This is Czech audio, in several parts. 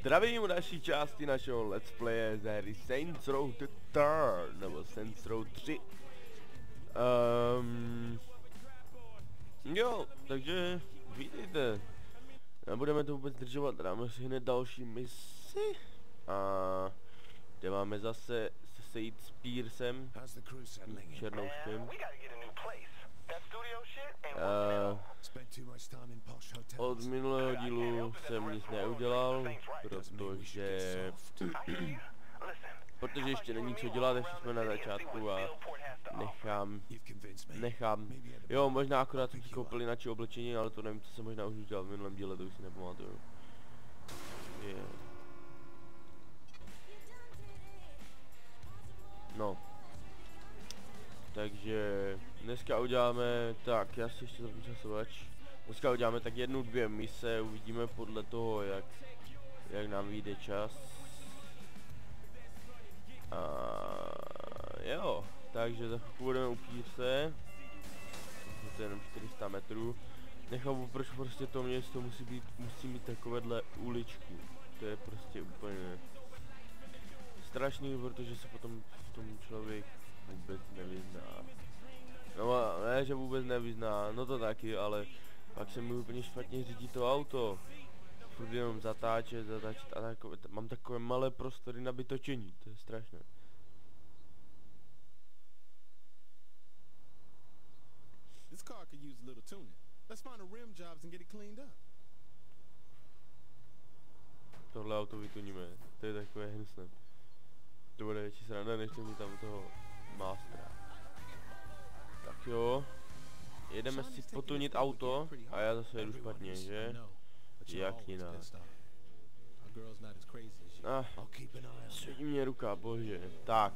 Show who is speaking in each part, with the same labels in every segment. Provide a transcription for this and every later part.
Speaker 1: Zdravím u další části našeho let's playe ze hry Saints Row the Third, nebo Saints Row 3. Jo, takže vítejte. Nebudeme to vůbec držovat, dáme si hned další misi. A kde máme zase se sejít s Piercem, černouškem. Od minulého dílu jsem nic neudělal, protože ještě není co dělat, ještě jsme na začátku a nechám. Jo, možná akorát jsem si koupil jináčí oblečení, ale to nevím, co jsem možná už udělal v minulém díle, to už si nepamatuju. No. Takže dneska uděláme, tak já si ještě zapnu časovač. Dneska uděláme tak 1-2 mise, uvidíme podle toho, jak nám vyjde čas. A jo, takže za chvilku budeme u Pierce. To je jenom 400 metrů. Nechápu, proč prostě to město musí mít takovéhle uličky. To je prostě úplně strašný, protože se potom v tom člověk vůbec nevyzná. No ne, že vůbec nevyzná, no to taky, ale pak se mi úplně špatně řídí to auto. Furt jenom zatáčet a takové, mám takové malé prostory na vytočení, to je strašné. Tohle auto vytuníme, to je takové hnusné. To bude větší sranda, než to mít tam toho mástra. Tak jo, jedeme si potunit auto a já zase jedu špatně, že? Jak jinak. Svědí mě ruka, bože. Tak.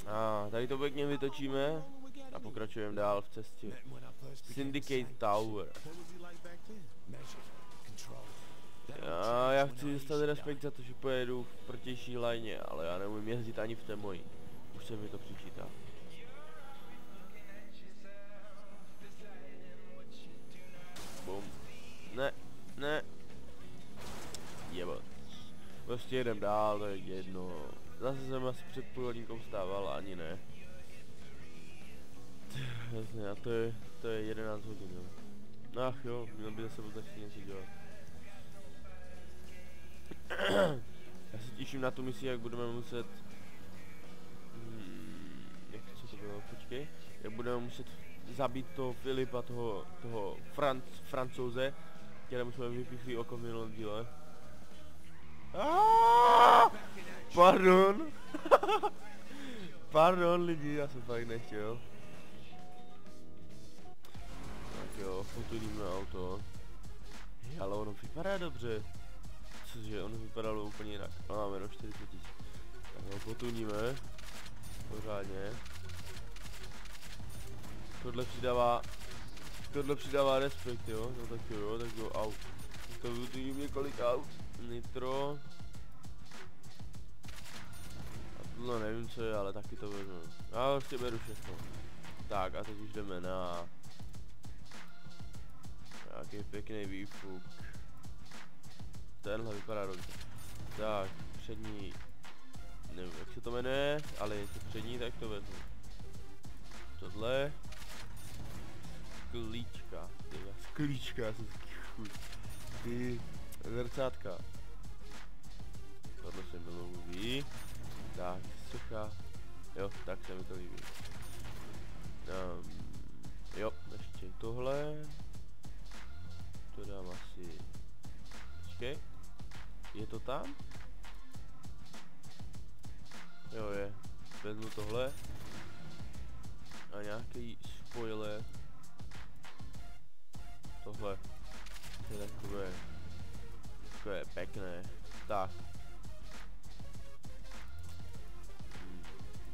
Speaker 1: A tady to pěkně vytočíme a pokračujeme dál v cestě. Syndicate Tower. Já chci dostat respekt za to, že pojedu v protější lajně, ale já neumím jezdit ani v té mojí. Už se mi to přičítá. Bum. Ne. Jebo. Prostě jedem dál, to je jedno. Zase jsem asi před půl hodinkou vstával, ani ne. Jasně, a to je 11 hodin, jo. Ach jo, měl by zase začít něco dělat. Já se těším na tu misi, jak budeme muset... co to bylo, počkej. Jak budeme muset zabít toho Filipa, toho Francouze, kterému jsme vypichli oko v minulém díle. Pardon. Pardon lidi, já jsem fakt nechtěl. Tak jo, potuníme auto. Ale ono vypadá dobře. Cože, ono vypadalo úplně jinak. Máme jenom 40 000. Tak ho potuníme. Pořádně. Tohle přidává respekt, jo? No tak jo, au. To vytuním několik aut. Nitro. A tohle nevím co je, ale taky to vezmu. Já prostě beru všechno. Tak a teď už jdeme na... Nějaký pěkný výfuk. Tenhle vypadá dobře. Tak, přední... Nevím jak se to jmenuje, ale je to přední, tak to vezmu. Tohle... Sklíčka, já jsem chuť. Ty zrcátka. Tohle se mi líbí. Tak, sucha. Jo, tak se mi to líbí. Jo, ještě tohle. To dám asi... Počkej. Je to tam? Jo, je. Vezmu tohle. A nějaký spoiler. Tohle. To je takové pěkné. Tak.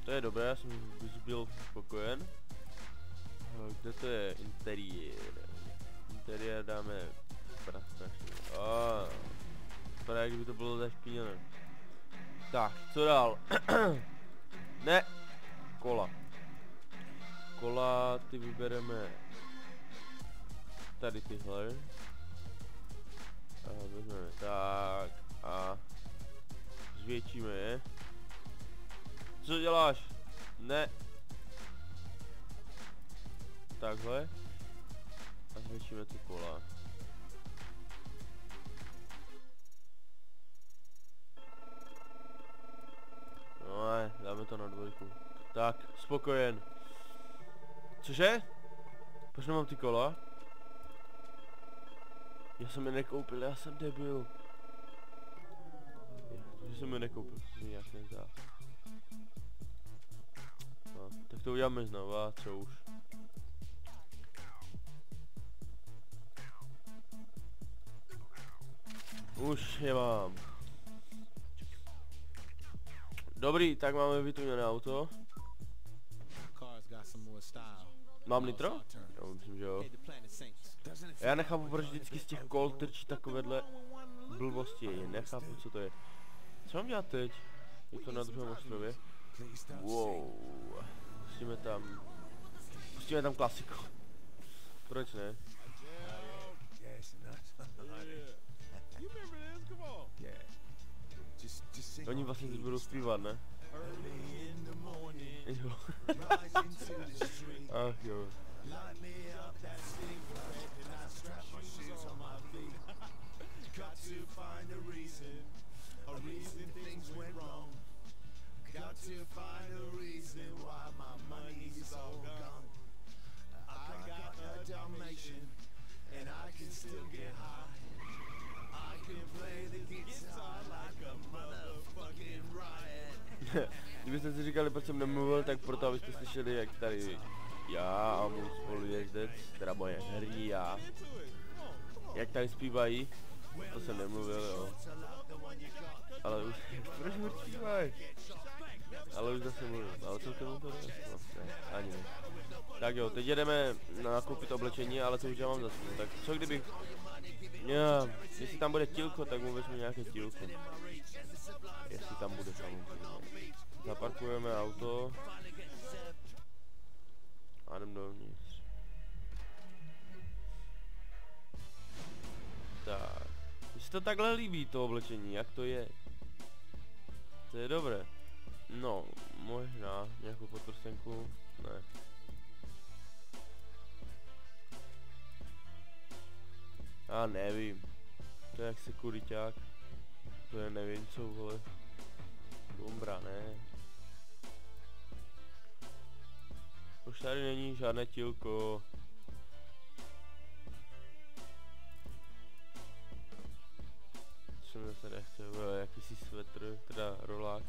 Speaker 1: To je dobré, já jsem byl spokojen. Kde to je interiér? Interiér dáme strašně. Vypadá, jak by to bylo zašpiněné. Tak, co dál? Ne! Kola. Kola ty vybereme tady tyhle. vyměníme ty kola. No ne, dáme to na 2. Tak, spokojen. Cože? Proč nemám ty kola? Já jsem je nekoupil, já jsem debil. Že jsem je nekoupil, to se mi nějak nezdá. No, tak to uděláme znova, co už. Už je mám. Dobrý, tak máme vytuněné auto. Mám nitro? Jo, myslím, že jo. Já nechápu, proč vždycky z těch kol trčí takovéhle blbosti. Nechápu, co to je. Co mám dělat teď? Je to na druhém ostrově? Wow. Pustíme tam klasiku. Proč ne? Oni vlastně teď budou zpívat, ne? Jo. Ach jo. Kdybyste si říkali, proč jsem nemluvil, tak proto, abyste slyšeli, jak tady já a můj spolujezdec, teda moje Ria, jak tady zpívají, to jsem nemluvil, jo. Ale už, proč ho zpívají? Ale už zase mluvil, ale co k tomu to jde? Vlastně, ani ne. Tak jo, teď jedeme nakoupit oblečení, ale to už já mám za sebou. Tak co kdybych... Já, jestli tam bude tílko, tak mu vezmu nějaké tílko. Jestli tam bude samozřejmě. Zaparkujeme auto. A jdem dovnitř. Tak. Mně se to takhle líbí, to oblečení, jak to je. To je dobré. No, možná nějakou podprsenku, ne. Já nevím. To je jak sekuriťák. To je nevím co, vole. Bombra, ne. Už tady není žádné tílko. Co mi se nechce, vole, jakýsi svetr, teda rolák.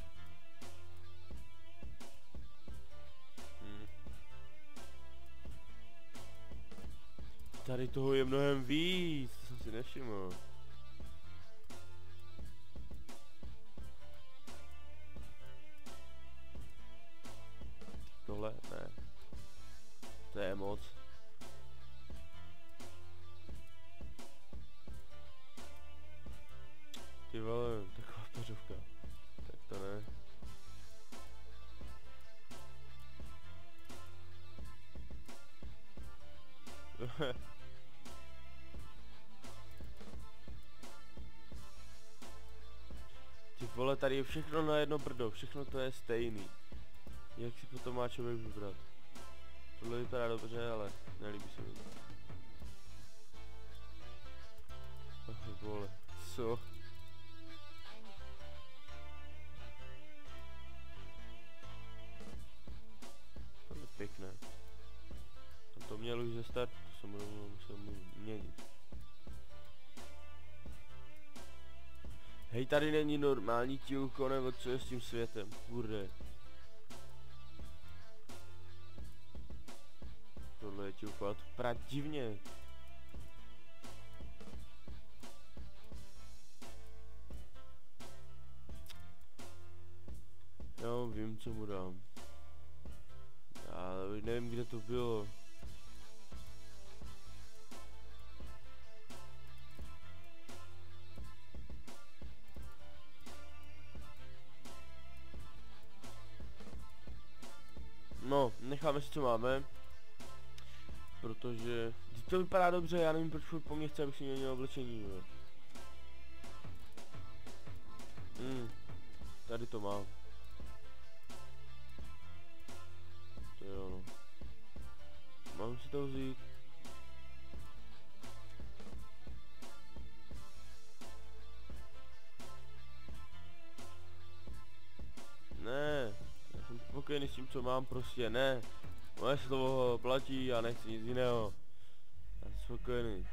Speaker 1: Tady toho je mnohem víc, to jsem si nevšiml. Tohle? Ne. To je moc. Ty vole, taková pařovka. Tak to ne. Ty vole, tady je všechno na jedno brdo, všechno to je stejný. Jak si potom má člověk vybrat? Tohle vypadá dobře, ale nelíbí se mi to. Ach, vole, co? To je pěkné. A to měl už ze startu, to jsem musel měnit. Hej, tady není normální tílko, nebo co je s tím světem, kurde. Tohle je tílko, ale to vypadá divně. Jo, vím, co mu dám. Ale už nevím, kde to bylo. No, necháme si, co máme. Protože... to vypadá dobře, já nevím, proč furt po mně chce, abych si měnil oblečení, jo. Tady to mám. To jo, no. Mám si to vzít. spokojený s tím, co mám, prostě ne. Moje slovo platí a nechci nic jiného. Já jsem spokojený.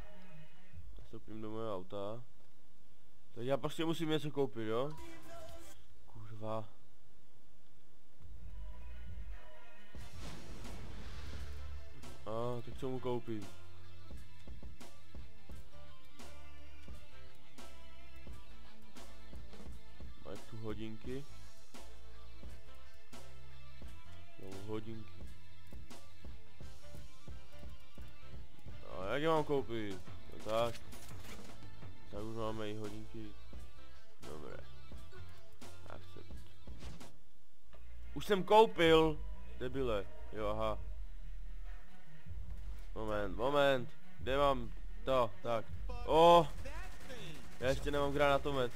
Speaker 1: Nastoupím do mého auta. Tak já prostě musím něco koupit, jo? Kurva. Tak co mu koupit? Mají tu hodinky. Hodinky. A jak je mám koupit? No tak. Tak už máme i hodinky. Dobré. Accept. Už jsem koupil! Debile. Jo, aha. Moment. Kde mám to? Tak. Já ještě nemám granatomet.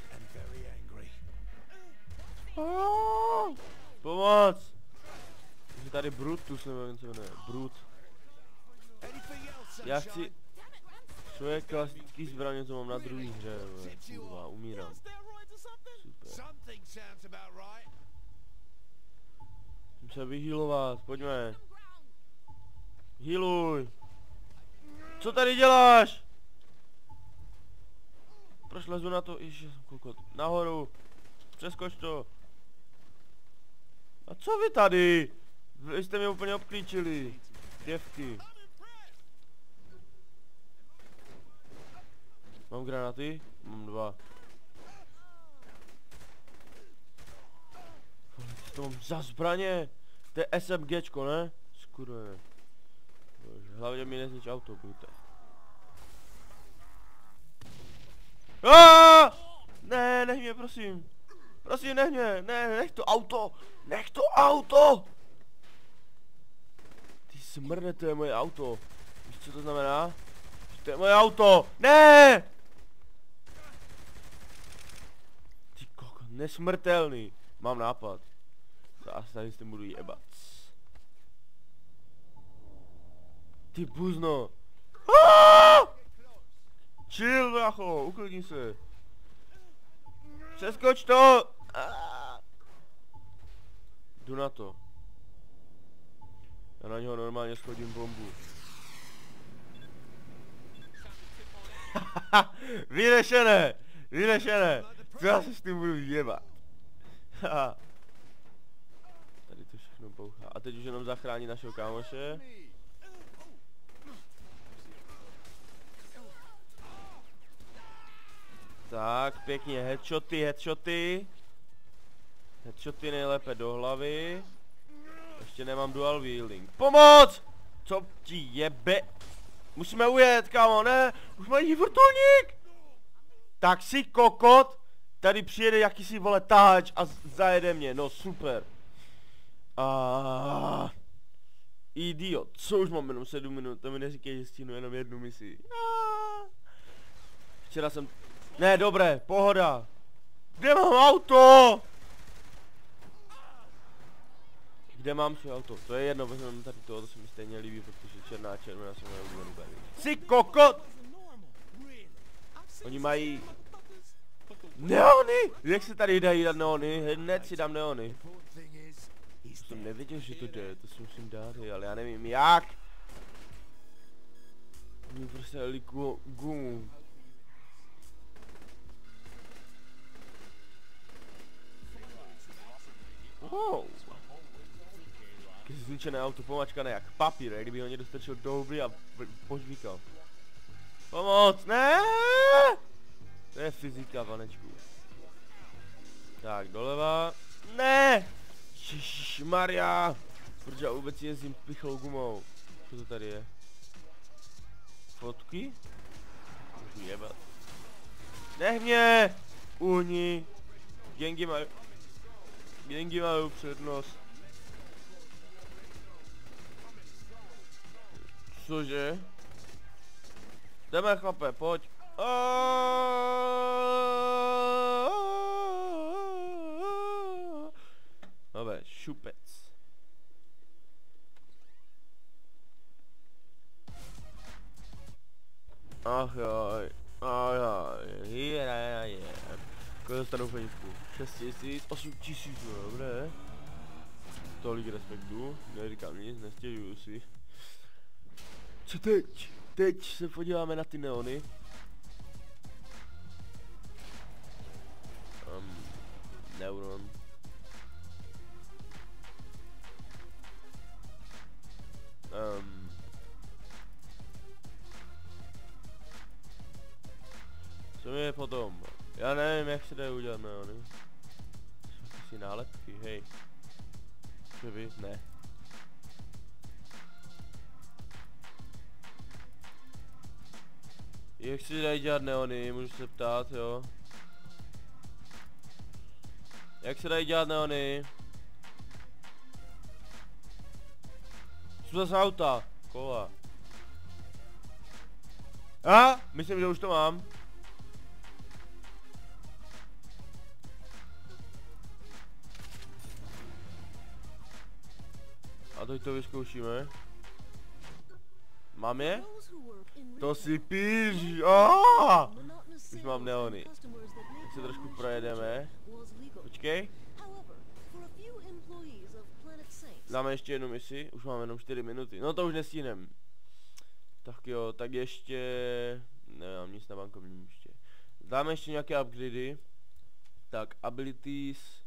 Speaker 1: Pomoc! Je tady Brutus nebo něco ne? Brut. Já chci svoje klasické zbraně, co mám na druhý hře, kurva, umírám. Super. Musím se vyhealovat, pojďme. Healuj. Co tady děláš? Proč lezu na to? Ježiš, jsem kokot. Nahoru. Přeskoč to. A co vy tady? Vy jste mě úplně obklíčili. Děvky. Mám granáty? Mám 2. Co to mám za zbraně? To je SMGčko, ne? Skurvené. Hlavně mi neznič auto, buďte. Ne, nech mě, prosím. Prosím, nech mě, nech to auto. Nech to auto! Ty smrde, to je moje auto. Víš, co to znamená? To je moje auto! Ne! Ty koko, nesmrtelný. Mám nápad. To asi tady s tím budu jebat. Ty buzno. Chill, bracho, uklidni se. Přeskoč to! Jdu na to. Já na něho normálně schodím bombu. Vyrešené! Vyrešené! Co já se s tím budu jebat? Tady to všechno bouchá. A teď už jenom zachrání našeho kámoše. Tak, pěkně, headshoty. Headshoty nejlépe do hlavy. Ještě nemám dual wielding. Pomoc! Co ti jebe? Musíme ujet, kámo, ne? Už mají vrtulník! Tak si kokot. Tady přijede jakýsi vole tahač a zajede mě, no super. Idiot, co už mám jenom 7 minut, to mi neříkej, že stínu jenom jednu misi. Včera jsem... Ne, dobré, pohoda. Kde mám auto? Kde mám své auto? To je jedno, vezmeme tady to se mi stejně líbí, protože černá a červená jsou moje oblíbené barvy. Jsi kokot! Oni mají... Neony! Jak se tady dají dát neony? Hned si dám neony. Jsem nevěděl, že to jde, to si musím dát, ale já nevím jak. Mě prostě dali gumu. Zničené auto, pomačkané jak papír, kdyby ho někdo strčil do huby a požvíkal. Pomoc, ne! To je fyzika, vanečku. Tak, doleva. Ne! Ježišmarja! Protože já vůbec jezdím pichlou gumou. Co to tady je? Fotky? Můžu jebat. Nech mě! Uhni! Gengy mají přednost. Cože? Jdeme, chlape, pojď. Dobré, šupec. Ach joj, kolik dostanu penízku? 6 000, 8 000, dobré. tolik respektu, neříkám nic, nestěžuju si. Co teď? Teď se podíváme na ty neony. Neuron. Co mi je potom? Já nevím, jak se dají udělat neony. Jsou si nálepky, hej. Co vy? Ne. Jak si dají dělat neony, můžu se ptát, jo? Jak se dají dělat neony? Jsou zase auta, kola. Myslím, že už to mám. A teď to vyzkoušíme. Mám je? To si píš, už mám neony. Tak se trošku projedeme. Počkej. Dáme ještě jednu misi, už máme jenom 4 minuty. No to už nestihnem. Tak jo, tak ještě... Nemám nic na bankovním ještě. Dáme ještě nějaké upgradey. Tak, abilities.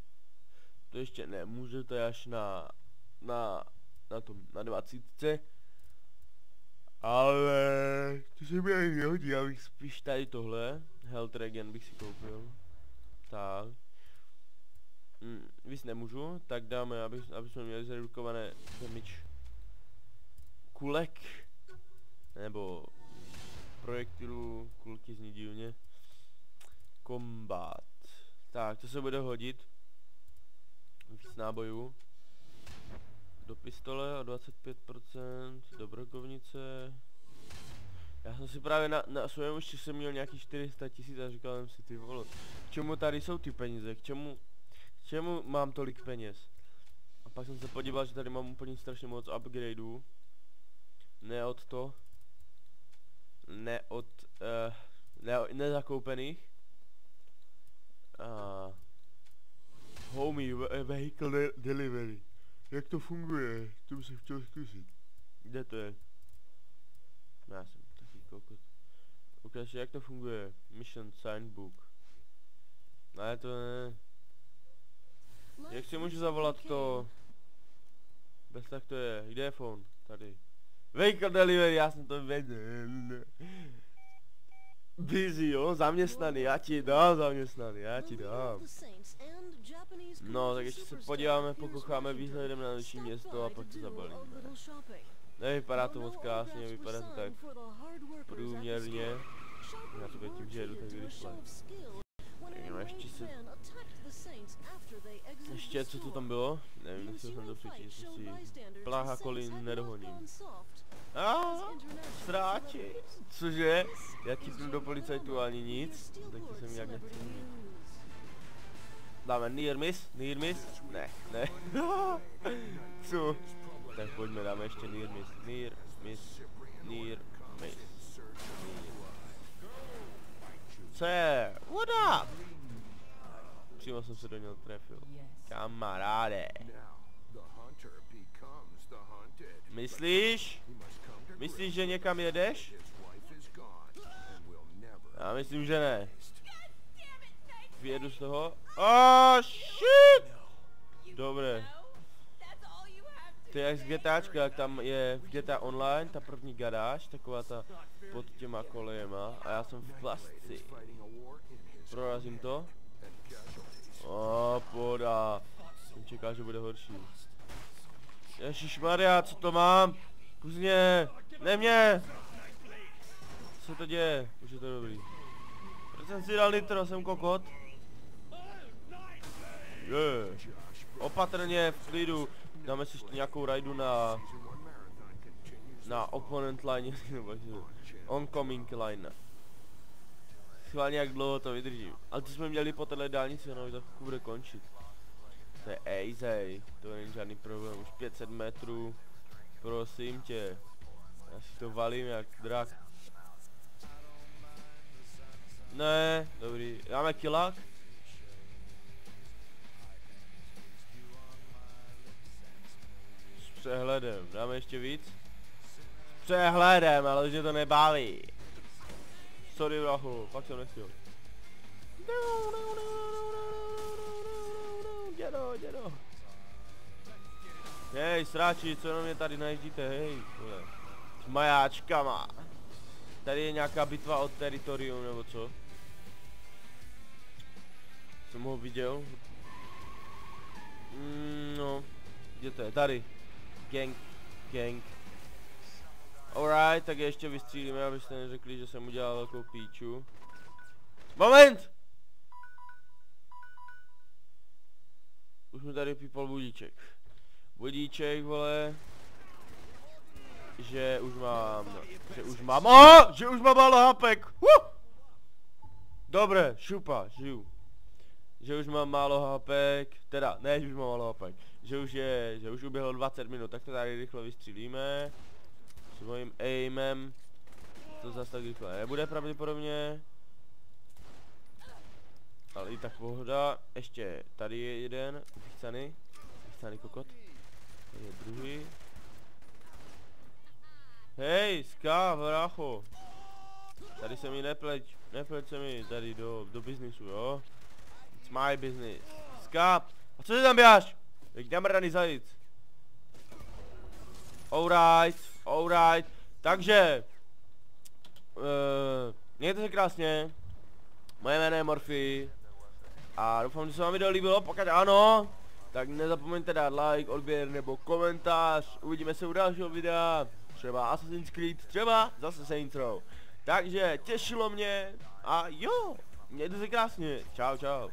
Speaker 1: To ještě ne, může to až na 20. Ale to se mi ani nehodí, já bych spíš tady tohle. Health Regen bych si koupil. Tak. Víc nemůžu, tak dáme, aby jsme měli zredukované damage kulek. Nebo projektilů, kulky zní divně. Combat. Tak, to se bude hodit. Víc nábojů. Do pistole o 25%, do brokovnice. Já jsem si právě na svém ještě jsem měl nějakých 400 000 a říkal jsem si, ty vole, k čemu tady jsou ty peníze, k čemu mám tolik peněz? A pak jsem se podíval, že tady mám úplně strašně moc upgradeů. Nezakoupených. Homey Vehicle Delivery. Jak to funguje? To bych se chtěl zkusit. Kde to je? Já jsem taky kokot. Ukáž, jak to funguje. Mission Signbook. Ale to ne. Jak si můžu zavolat to? Bez tak to je. Kde je phone? Tady. Vehicle Delivery, já jsem to věděl. Busy, jo? Zaměstnaný, já ti dám zaměstnaný, já ti dám. No, tak ještě se podíváme, pokocháme výhledem na naší město a pak to zabalíme. Nevypadá to moc krásně, vypadá to tak průměrně. Já to věď tím, že jedu tak rychle. Ještě co to tam bylo? Nevím, jestli jsem to přečíst, si Pláha kolin nedohoním. Sráči. Cože? Já tipnu do policajtu ani nic, taky jsem jak nechci mít. Dáme near miss? Ne. Co? Tak pojďme, dáme ještě near miss. Co je? What up? Přímo jsem se do něho trefil. Kamaráde. Myslíš? Myslíš, že někam jedeš? Já myslím, že ne. Vyjedu z toho. Shit! Dobré. To je jak z GTAčka, jak tam je v GTA Online, ta první garáž, taková ta pod těma kolejema. A já jsem v plasci. Prorazím to. Poda. Jsem čekal, že bude horší. Ježišmarja, co to mám? Kuzně, ne mě! Co to děje? Už je to dobrý. Proč jsem si dal nitro, jsem kokot? Opatrně, v klidu. Dáme si ještě nějakou rajdu na opponent line, nebo oncoming line. Schválně jak dlouho to vydržím. Ale to jsme měli po téhle dálnici, no to bude končit. To je easy, to není žádný problém, už 500 metrů. Prosím tě. Já si to valím jak drak. Ne, dobrý, dáme killák. přehledem. Dáme ještě víc? S přehledem, ale už mě to nebaví. Sorry, brachu, fakt jsem nechtěl. Dědo. Hej, sráči, co na mě tady najíždíte, hej. S majáčkama. Tady je nějaká bitva o teritorium, nebo co? Jsem ho viděl. No, kde to je? Tady. Gang. Alright, tak ještě vystřílíme, abyste neřekli, že jsem udělal velkou píču. Moment! Už mi tady pípal budíček. Budíček, vole. Že už mám málo hapek. Dobré, šupa, žiju. Že už mám málo hapek, teda, ne, že už mám málo hapek. Že už uběhlo 20 minut, tak to tady rychle vystřílíme. S mojím aimem. To zase tak rychle nebude pravděpodobně. Ale i tak pohoda. Ještě tady je jeden, vychcaný kokot. Tady je druhý. Hej, Ska, brácho. Tady se mi nepleť se mi tady do biznisu, jo. It's my business. Ska, a co ty tam běháš? Jak namrdaný zajíc. Alright. Takže. Mějte se krásně. Moje jméno je Morphy. A doufám, že se vám video líbilo, pokud ano, tak nezapomeňte dát like, odběr nebo komentář. Uvidíme se u dalšího videa. Třeba Assassin's Creed, třeba zase Saints Row. Takže těšilo mě a jo, mějte se krásně. Čau.